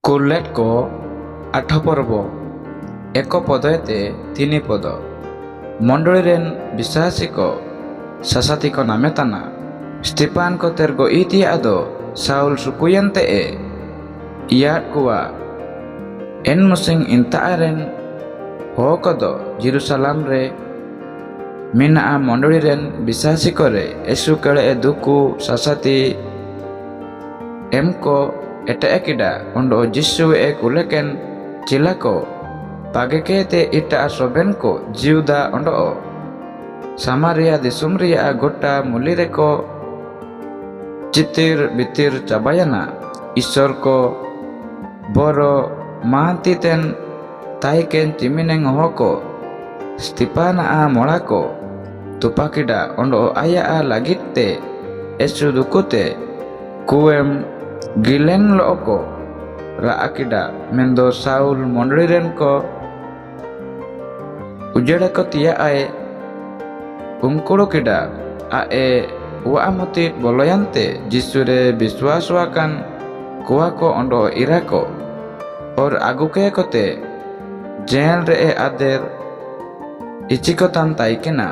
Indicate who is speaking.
Speaker 1: କୁଲେଟ୍ କ 8 ପର୍ବ 1 ପଦୟତେ 3 ପଦ ମଣ୍ଡଳୀରେନ୍ ବିଶାସିକ ଶାସାତିକ ନାମେ ତାନା ଷ୍ଟିପାନ୍କ ତେର୍ଗ ଇତିଆ ଆଦ ସାଉଲ୍ ସୁକୁୟନ୍ତେ ইয়াত কুয়া এন মুসিং ইন্তাআরেন হোকদ জেরুসালাম রে মিনা মন্ডলীরেন বিশ্বাসী করে এসু কেড়ে দুকু সাসাতি এমকো এটা একিডা অন্ডো যিশু এ কুলেকেন চিলাকো পাগেকেতে ইটা সবেনকো জিউদা অন্ডো সামারিয়া দিসুমরিয়া গোটা মুলিরেকো চিতির বিতির চাবায়ানা ঈশ্বর কো বড় মাহান্তিতেন তাইকেন চিমিনেং হকো স্টিপানা মড়াকো তুপাকিডা অন্ডো আয়া লাগিতে এসু দুকুতে কুয়েম গিলেন লোকো রাকিডা মেন্দো সাউল মন্ডলীরেন কো উজেড়া কো তিয়া আয়ে উঙ্কুড়ুকিডা আয়ে ওয়ামতি বলয়ান্তে যিশুরে বিশ্বাসওয়াকান कुआ को अंडो इरा को और आगु के जेल रे आदेर इचिको तान ताइकेना